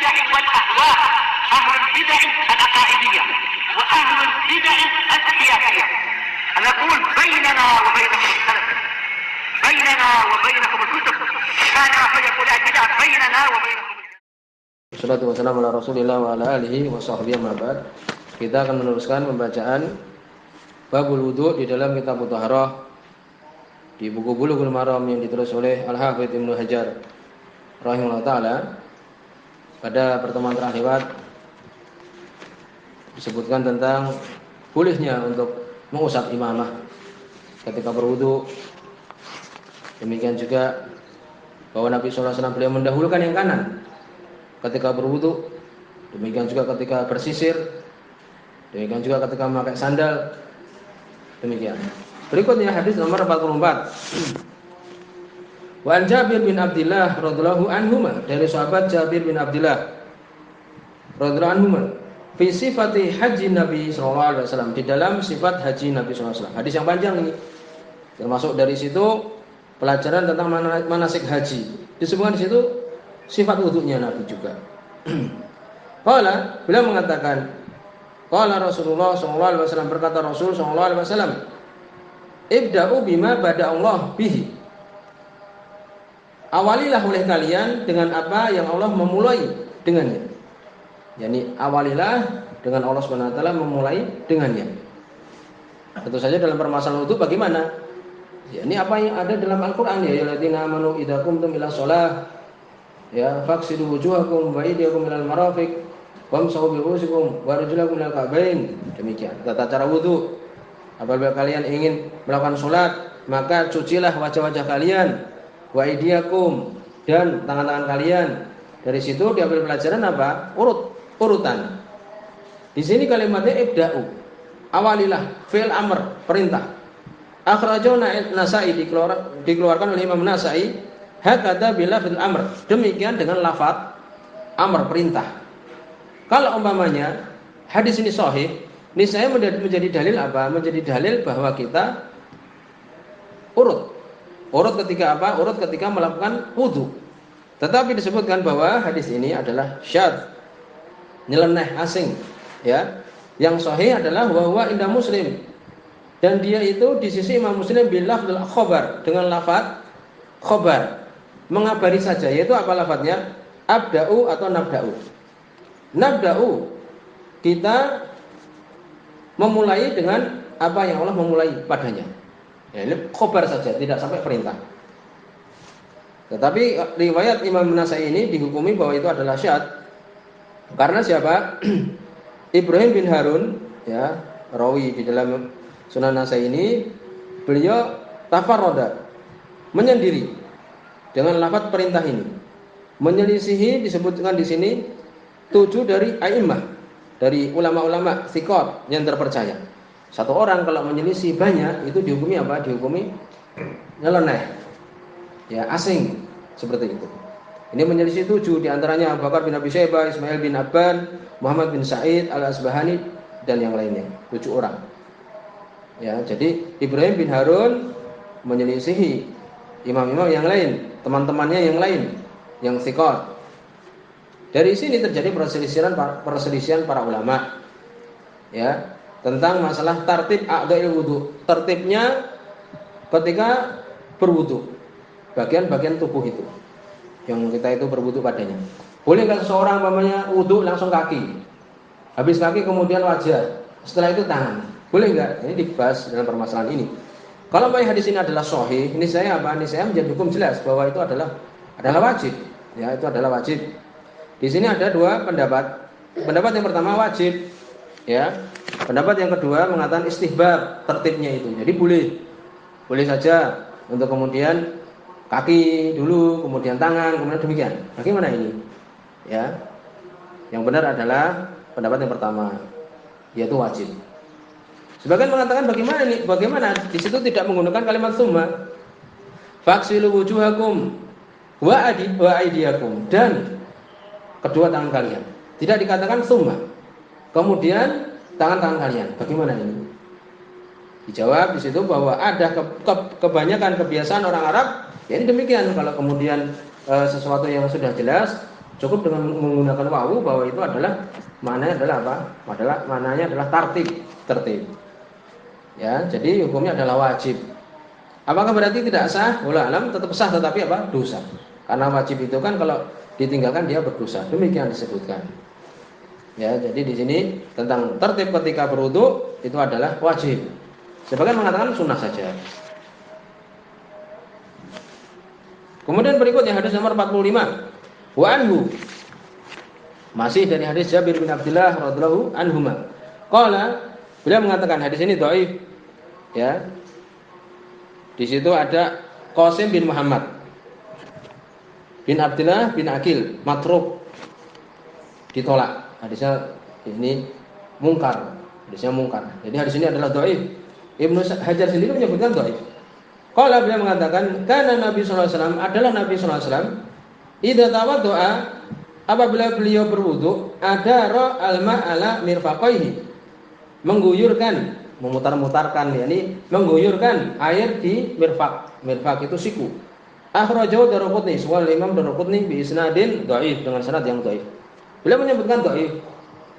البدع والأهواء، أهل البدع العقائدية وأهل البدع السياسية. نقول بيننا وبينكم السلف، بيننا وبينكم الكتب، كان فيقول البدع بيننا وبينكم. Wassalatu wassalamu ala Rasulillah wa ala alihi wa sahbihi amma ba'd. Kita akan meneruskan pembacaan Babul Wudu di dalam kitab Thaharah di buku Bulughul Maram yang ditulis oleh Al-Hafidz Ibnu Hajar rahimahullah taala. Pada pertemuan terakhir disebutkan tentang bolehnya untuk mengusap imamah ketika berwudu. Demikian juga bahwa Nabi sallallahu alaihi wasallam beliau mendahulukan yang kanan ketika berwudu, demikian juga ketika bersisir, demikian juga ketika memakai sandal. Demikian. Berikutnya hadis nomor 44. Wa an Jabir bin Abdullah radhiyallahu anhuma, dari sahabat Jabir bin Abdullah radhiyallahu anhuma, fi sifati haji Nabi sallallahu alaihi wasallam, di dalam sifat haji Nabi sallallahu alaihi wasallam. Hadis yang panjang ini. Termasuk dari situ pelajaran tentang manasik haji. Disebutkan di situ sifat wudunya Nabi juga. Qala, beliau mengatakan, qala Rasulullah sallallahu alaihi wasallam, berkata Rasul sallallahu alaihi wasallam, ibda'u bima bada Allah bihi. Awalilah oleh kalian dengan apa yang Allah memulai dengannya. Yani awalilah dengan Allah Subhanahu wa taala memulai dengannya. Tentu saja dalam permasalahan wudu bagaimana? Ya, ini apa yang ada dalam Al-Qur'an, ya ayyuhalladzina amanu idza qumtum ila shalah ya faksidu wujuhakum wa aydiyakum ilal marafiq wamsahu bi ru'usikum wa arjulakum ilal ka'bain. Demikian tata cara wudu. Apabila kalian ingin melakukan salat, maka cucilah wajah-wajah kalian, wa aydiyakum, dan tangan-tangan kalian. Dari situ diambil pelajaran apa? Urutan. Di sini kalimatnya ibda'u. Awalilah, fi'il amr, perintah. Akhrajahu Nasa'i, dikeluarkan oleh Imam Nasa'i, hakadha bila fil amr, demikian dengan lafaz amr, perintah. Kalau umpamanya hadis ini sahih, ini saya menjadi dalil apa? Menjadi dalil bahwa kita urut ketika apa? Urut ketika melakukan wudu. Tetapi disebutkan bahwa hadis ini adalah syadz, nyeleneh, asing, ya. Yang sahih adalah bahwa indah Muslim, dan dia itu di sisi Imam Muslim bil lafdzul khabar, dengan lafaz khabar, mengabari saja. Yaitu apa lafadznya? Abda'u atau nabda'u. Nabda'u, kita memulai dengan apa yang Allah memulai padanya. Ya, ini khabar saja, tidak sampai perintah. Tetapi riwayat Imam Nasa'i ini dihukumi bahwa itu adalah syadz. Karena siapa? Ibrahim bin Harun, ya, rawi di dalam Sunan Nasa'i ini, beliau tafarroda, menyendiri dengan lafaz perintah ini. Menyelisihi disebutkan di sini 7 dari a'immah, dari ulama-ulama thiqat yang terpercaya. Satu orang kalau menyelisih banyak, itu dihukumi apa? Dihukumi nyeleneh, ya, asing, seperti itu. Ini menyelisih 7, diantaranya Abu Bakar bin Abi Syaibah, Ismail bin Abban, Muhammad bin Sa'id Al-Asbahani, dan yang lainnya, 7 orang. Ya, jadi Ibrahim bin Harun menyelisihi imam-imam yang lain, teman-temannya yang lain, yang thiqat. Dari sini terjadi perselisihan para ulama, ya, tentang masalah tartib a'dha'il wudu, tertibnya ketika berwudu, bagian-bagian tubuh itu yang kita itu berwudu padanya. Boleh nggak seseorang umpamanya wudu langsung kaki, habis kaki kemudian wajah, setelah itu tangan? Boleh nggak? Ini dibahas dalam permasalahan ini. Kalau hadis ini adalah sahih, ini saya menjadi hukum jelas bahwa itu adalah wajib. Ya, itu adalah wajib. Di sini ada 2 pendapat. Pendapat yang pertama wajib, ya. Pendapat yang kedua mengatakan istihbab, tertibnya itu. Jadi boleh saja untuk kemudian kaki dulu, kemudian tangan, kemudian demikian. Bagaimana ini? Ya. Yang benar adalah pendapat yang pertama, yaitu wajib. Sebagian mengatakan bagaimana di situ tidak menggunakan kalimat tsumma. Faksilu wujuhakum wa aydiyakum, dan kedua tangan kalian. Tidak dikatakan tsumma. Kemudian tangan-tangan kalian. Bagaimana ini? Dijawab di situ bahwa ada kebanyakan kebiasaan orang Arab, ya ini demikian. Kalau kemudian sesuatu yang sudah jelas, Cukup dengan menggunakan wawu bahwa itu adalah maknanya adalah apa? Maknanya adalah tertib. Ya, jadi hukumnya adalah wajib. Apakah berarti tidak sah? Wallahu alam, tetap sah tetapi apa? Dosa. Karena wajib itu kan kalau ditinggalkan dia berdosa. Demikian disebutkan. Ya, jadi di sini tentang tertib ketika berwudu itu adalah wajib. Sebagian mengatakan sunnah saja. Kemudian berikutnya hadis nomor 45. Wa anhu, masih dari hadis Jabir bin Abdullah radhiyallahu anhuma. Qala, beliau mengatakan hadis ini dhaif. Ya. Di situ ada Qasim bin Muhammad bin Abdullah bin Aqil, matruk, ditolak. Hadisnya ini mungkar. Jadi hadis ini adalah dhaif. Ibnu Hajar sendiri menyebutkan dhaif. Qala, beliau mengatakan kana Nabi sallallahu alaihi wasallam, adalah Nabi sallallahu alaihi wasallam idza tawaddoa, apabila beliau berwudu, adara alma ala mirfaqaihi, mengguyurkan, memutar-mutarkan, yakni mengguyurkan air di mirfaq. Mirfaq itu siku. Akhrajahu Daraqutni, wal Imam Daraqutni bi isnadin dhaif, dengan sanad yang dhaif. Beliau menyebutkan dhaif.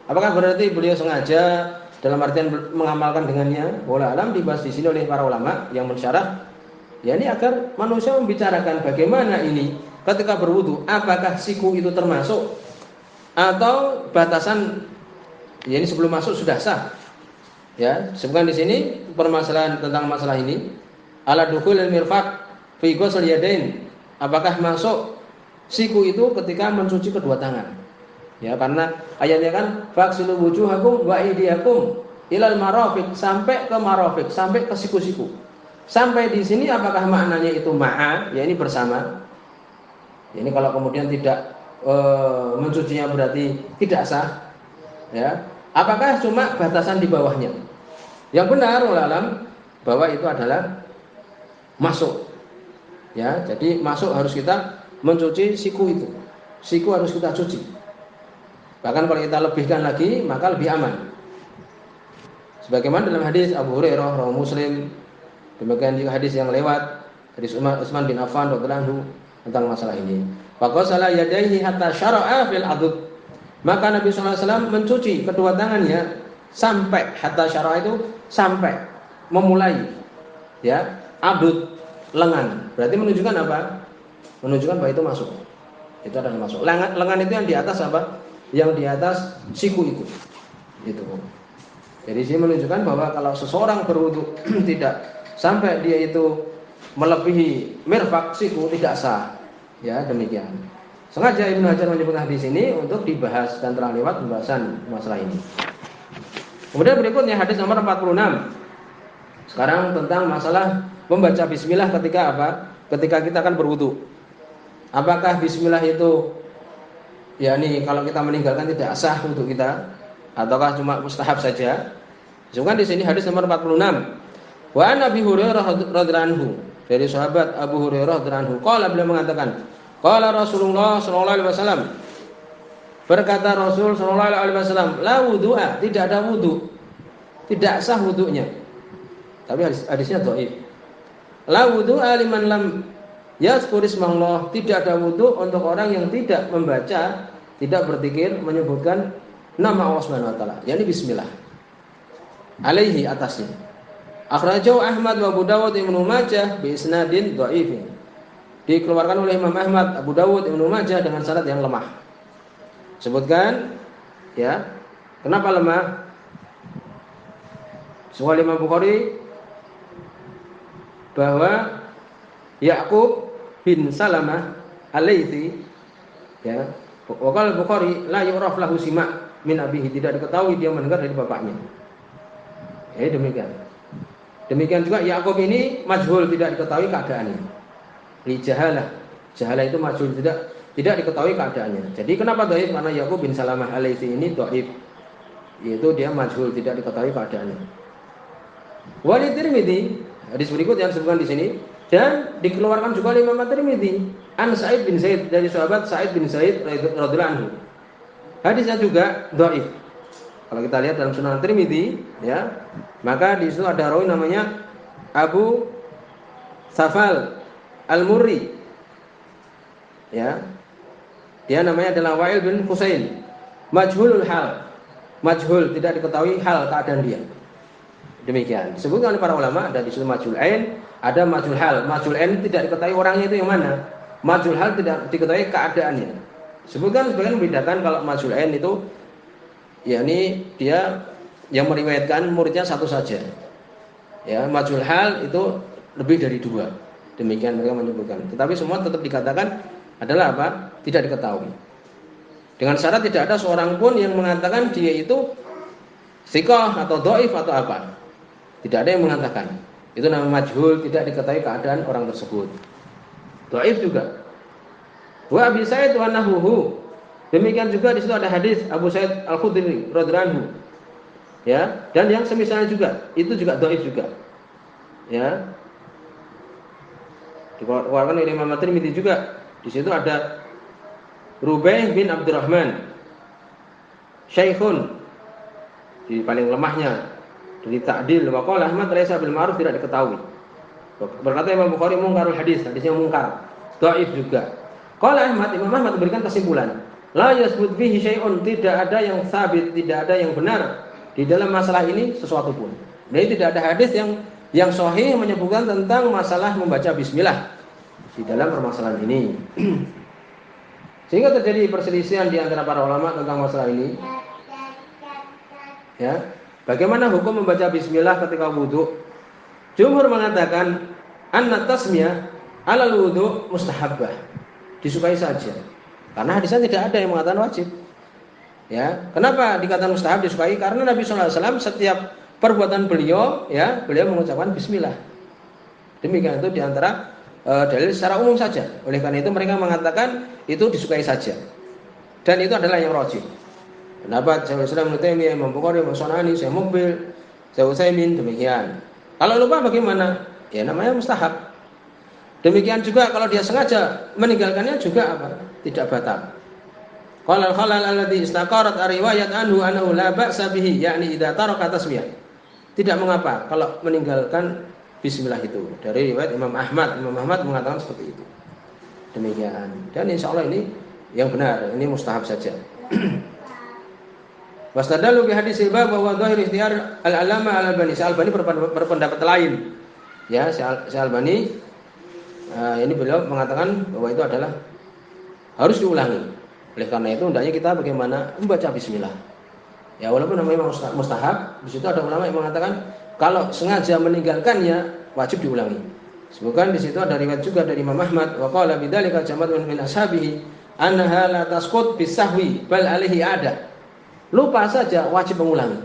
Apakah berarti beliau sengaja dalam artian mengamalkan dengannya? Wallahu alam, dibahas di sini oleh para ulama yang mensyarah, yakni agar manusia membicarakan bagaimana ini ketika berwudu, apakah siku itu termasuk atau batasan, yakni sebelum masuk sudah sah. Ya, sebutkan di sini permasalahan tentang masalah ini. Ala dukhulil mirfaq fi ghusl yadain. Apakah masuk siku itu ketika mencuci kedua tangan? Ya, karena ayatnya kan faghsilu wujuhakum wa aydiyakum ilal marafiq, sampai ke marafiq, sampai ke siku-siku. Sampai di sini apakah maknanya itu ma'a, ya ini bersama? Ini kalau kemudian tidak mencucinya berarti tidak sah. Ya. Apakah cuma batasan di bawahnya? Yang benar wallahu alam bahwa itu adalah masuk. Ya, jadi masuk harus kita mencuci siku itu. Siku harus kita cuci. Bahkan kalau kita lebihkan lagi maka lebih aman. Sebagaimana dalam hadis Abu Hurairah rawi Muslim, demikian juga hadis yang lewat hadis Utsman bin Affan radhiyallahu anhu tentang masalah ini. Faqasala yadayhi hatta syara'a fil adud. Maka Nabi sallallahu alaihi wasallam mencuci kedua tangannya sampai, hatta syara'a itu sampai, memulai, ya, adud, lengan. Berarti menunjukkan apa? Menunjukkan bahwa itu masuk. Itu adalah masuk. Lengan itu yang di atas apa? Yang di atas siku itu. Itu. Jadi sini menunjukkan bahwa kalau seseorang berwudu tidak sampai dia itu melebihi mirfaq siku, tidak sah. Ya, demikian. Sengaja Ibnu Hajar menyebutkan hadis ini untuk dibahas dan telah lewat pembahasan masalah ini. Kemudian berikutnya hadis nomor 46. Sekarang tentang masalah membaca bismillah ketika apa? Ketika kita akan berwudu. Apakah bismillah itu, yakni kalau kita meninggalkan tidak sah untuk kita, ataukah cuma mustahab saja? Disebutkan di sini hadis nomor 46. Wa an Abi Hurairah radhiyallahu anhu, dari sahabat Abu Hurairah radhiyallahu anhu, qala, beliau mengatakan, qala Rasulullah sallallahu alaihi wasallam, berkata Rasul sallallahu alaihi wasallam, la wudu'a, tidak ada wudu, tidak sah wudunya. Tapi hadisnya dhaif. La wudu'a liman lam yazkur ismallah, tidak ada wudu untuk orang yang tidak membaca, tidak berzikir menyebutkan nama Allah Subhanahu wa taala, yakni bismillah. Alaihi, atasnya. Akhrajahu Ahmad wa Abu Dawud Ibnu Majah bi isnadin dhaifin. Dikeluarkan oleh Imam Ahmad, Abu Dawud, Ibnu Majah dengan sanad yang lemah. Sebutkan, ya, kenapa lemah? Soal Imam Bukhari bahwa Ya'qub bin Salamah Al-Laitsi, ya, waqala Bukhari la yu'raf lahu sima' min abihi, tidak diketahui dia mendengar dari bapaknya. Ya, demikian. Demikian juga Ya'qub ini majhul, tidak diketahui keadaannya. Li jahalah. Jahalah itu majhul, tidak diketahui keadaannya. Jadi kenapa dhaif? Karena Ya'qub bin Salamah Al-Laitsi ini dhaif. Yaitu dia majhul, tidak diketahui keadaannya. Wa li Tirmidzi, hadis berikut yang disebutkan di sini, dan dikeluarkan juga oleh Imam Tirmidzi an Sa'id bin Zaid, dari sahabat Sa'id bin Zaid radhiyallahu anhu. Hadisnya juga dhaif. Kalau kita lihat dalam Sunan Tirmidzi, ya, maka di situ ada rawi namanya Abu Safal Al-Murri, ya. Dia namanya adalah Wa'il bin Husain. Majhulul hal. Majhul, tidak diketahui hal keadaan dia. Demikian. Disebutkan oleh para ulama ada di situ majhul ain, ada majhul hal. Majhul ain tidak diketahui orangnya itu yang mana. Majhul hal tidak diketahui keadaannya. Sebutkan sebagian membedakan kalau majhul ain itu yakni dia yang meriwayatkan muridnya satu saja. Ya, majhul hal itu lebih dari dua. Demikian mereka menyebutkan. Tetapi semua tetap dikatakan adalah apa? Tidak diketahui. Dengan syarat tidak ada seorang pun yang mengatakan dia itu thiqah atau dhaif atau apa. Tidak ada yang mengatakan. Itu nama majhul, tidak diketahui keadaan orang tersebut. Dhaif juga. Wa Abi Sa'id wa nahwuhu. Demikian juga di situ ada hadis Abu Sa'id Al-Khudri radhiyallahu anhu. Ya, dan yang semisalnya juga, itu juga dhaif juga. Ya. Dikeluarkan oleh Imam At-Tirmidzi juga. Di situ ada Rubai' bin Abdurrahman, Syekhun, di paling lemahnya dari ta'dil wa qala Ahmad laisa bil ma'ruf, tidak diketahui. Berkata Imam Bukhari mungkarul hadis, hadisnya mungkar, dhaif juga. Qala Ahmad, Imam Ahmad memberikan kesimpulan, la yasbut fihi syai'un, tidak ada yang sabit, tidak ada yang benar di dalam masalah ini sesuatu pun. Jadi tidak ada hadis yang sahih menyebutkan tentang masalah membaca bismillah di dalam permasalahan ini. Sehingga terjadi perselisihan di antara para ulama tentang masalah ini. Ya, bagaimana hukum membaca bismillah ketika wudu? Jumhur mengatakan anna tasmiyah 'alal wudu mustahabbah. Disukai saja. Karena hadisnya tidak ada yang mengatakan wajib. Ya, kenapa dikatakan mustahab disukai? Karena Nabi sallallahu alaihi wasallam setiap perbuatan beliau, ya, beliau mengucapkan bismillah. Demikian itu di antara dalil secara umum saja. Oleh karena itu mereka mengatakan itu disukai saja. Dan itu adalah yang rajih. Pendapat Syaikhul Islam Ibnu Taimiyah, Imam Bukhari, Imam Sunani, Syekh Muqbil, Syekh Utsaimin demikian. Kalau lupa bagaimana? Ya namanya mustahab. Demikian juga kalau dia sengaja meninggalkannya juga apa? Tidak batal. Qala al-khalal alladhi istaqarat riwayat anhu annahu la ba'sa bihi, yakni idza taraka tasmiyah. Tidak mengapa kalau meninggalkan bismillah itu. Dari riwayat Imam Ahmad mengatakan seperti itu. Demikian. Dan insyaallah ini yang benar, ini mustahab saja. Wastadalu bi hadisil bab wa dhahir ikhtiyar al-alama al-Albani. Al-Albani berpendapat lain. Ya, Al-Albani ini beliau mengatakan bahwa itu adalah harus diulangi. Oleh karena itu hendaknya kita bagaimana membaca bismillah. Ya, walaupun namanya mustahab, di situ ada ulama yang mengatakan kalau sengaja meninggalkannya wajib diulangi. Sebutkan di situ ada riwayat juga dari Imam Ahmad wa qala bidzalika jama'un min ashabihi annaha la tasqut bisahwi bal alaihi ada. Lupa saja wajib mengulangi.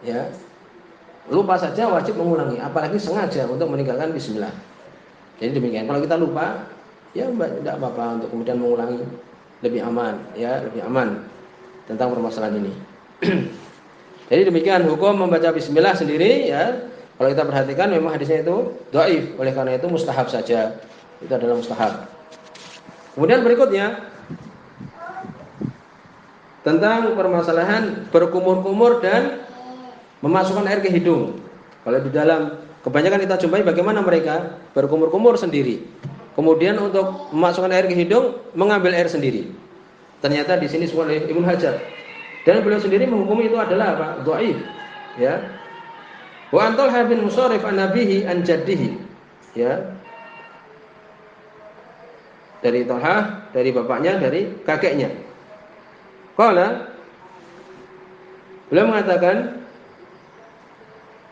Ya. Lupa saja wajib mengulangi, apalagi sengaja untuk meninggalkan bismillah. Jadi demikian. Kalau kita lupa, ya tidak apa-apa untuk kemudian mengulangi, lebih aman, ya, lebih aman tentang permasalahan ini. Jadi demikian hukum membaca bismillah sendiri, ya. Kalau kita perhatikan memang hadisnya itu dhaif, oleh karena itu mustahab saja. Itu adalah mustahab. Kemudian berikutnya tentang permasalahan berkumur-kumur dan memasukkan air ke hidung. Kalau di dalam kebanyakan kita jumpai bagaimana mereka berkumur-kumur sendiri. Kemudian untuk memasukkan air ke hidung mengambil air sendiri. Ternyata di sini disebut oleh Ibnu Hajar. Dan beliau sendiri menghukumi itu adalah apa? Dhaif. Ya. Wa antal bin Musarrif an nabihi an jaddihi. Ya. Dari Talha, dari bapaknya, dari kakeknya. Qala, beliau mengatakan,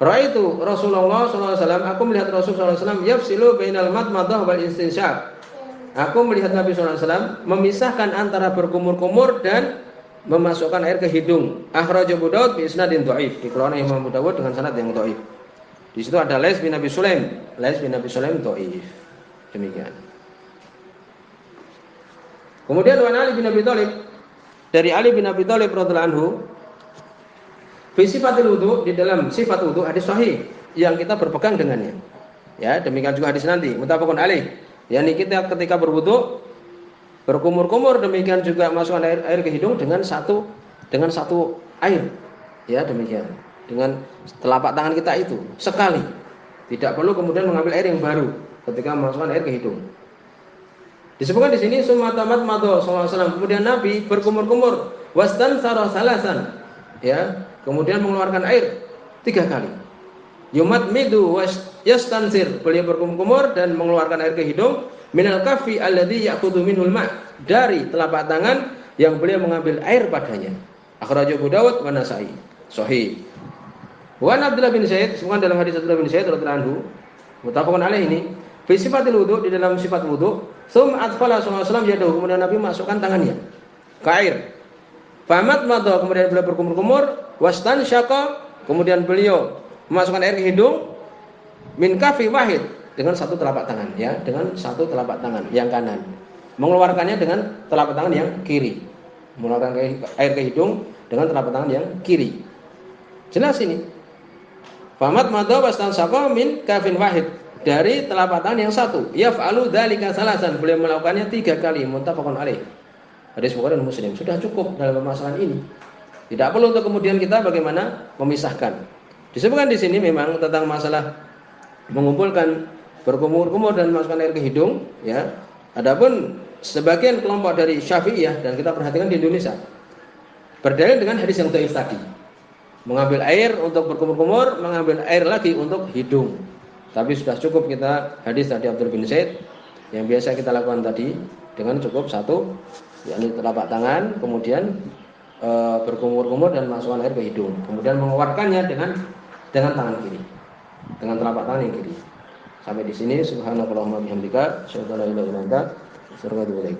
ra'aitu Rasulullah sallallahu alaihi wasallam, aku melihat Rasul sallallahu alaihi wasallam yafsilu bainal madmadah wal istinsyaq. Aku melihat Nabi sallallahu alaihi wasallam memisahkan antara berkumur-kumur dan memasukkan air ke hidung. Akhrajahu Abu Daud bi isnadin dhaif. Dikeluarkan Imam Abu Dawud dengan sanad yang dhaif. Di situ ada Lais bin Abi Sulaim. Lais bin Abi Sulaim dhaif. Demikian. Kemudian wa Ali bin Abi Thalib, dari Ali bin Abi Thalib radhiyallahu anhu, fi sifatil wudu, di dalam sifat wudu hadis sahih yang kita berpegang dengannya. Ya, demikian juga hadis nanti muttafaqun alaih. Yani kita ketika berwudu berkumur-kumur, demikian juga masukkan air ke hidung dengan satu air. Ya, demikian. Dengan telapak tangan kita itu sekali. Tidak perlu kemudian mengambil air yang baru ketika memasukkan air ke hidung. Disebutkan di sini sumatamat madho sallallahu. Kemudian Nabi berkumur-kumur wastan sarah salasan, ya, kemudian mengeluarkan air 3 kali. Yumat midu yastansir, beliau berkumur-kumur dan mengeluarkan air ke hidung minal kafi alladhi ya'khudhu minhul ma', dari telapak tangan yang beliau mengambil air padanya. Akhrajahu Abu Dawud wa Nasa'i. Sahih. Wa Abdullah bin Zaid, disebutkan dalam hadis Abdullah bin Zaid radhiyallahu anhu, muttafaqun alaih ini, fi sifatil wudu, di dalam sifat wudu, sum atfala sallallahu alaihi wasallam yadahu, kemudian Nabi masukkan tangannya ke air. Famat madha, kemudian beliau berkumur-kumur, wastan syaqa, kemudian beliau memasukkan air ke hidung min kafi wahid, dengan satu telapak tangan, ya, dengan satu telapak tangan yang kanan. Mengeluarkannya dengan telapak tangan yang kiri. Mengeluarkan air ke hidung dengan telapak tangan yang kiri. Jelas ini. Famat madha wastan syaqa min kafin wahid, dari telapak tangan yang satu. Yaf'alu dzalika salasan, beliau melakukannya 3 kali. Muttafaqun alaih. Hadis Bukhari dan Muslim. Sudah cukup dalam permasalahan ini. Tidak perlu untuk kemudian kita bagaimana memisahkan. Disebutkan di sini memang tentang masalah mengumpulkan berkumur-kumur dan memasukkan air ke hidung, ya. Adapun sebagian kelompok dari Syafi'iyah, dan kita perhatikan di Indonesia, berdalil dengan hadis yang dhaif tadi. Mengambil air untuk berkumur-kumur, mengambil air lagi untuk hidung. Tapi sudah cukup kita hadis tadi Abdul bin Zaid yang biasa kita lakukan tadi, dengan cukup satu, yakni telapak tangan, kemudian berkumur-kumur dan masukkan air ke hidung, kemudian mengeluarkannya dengan tangan kiri, dengan telapak tangan yang kiri. Sampai di sini, subhanakallahumma bihamdika, asyhadu an la ilaha illa anta, astaghfiruka wa atubu ilaik.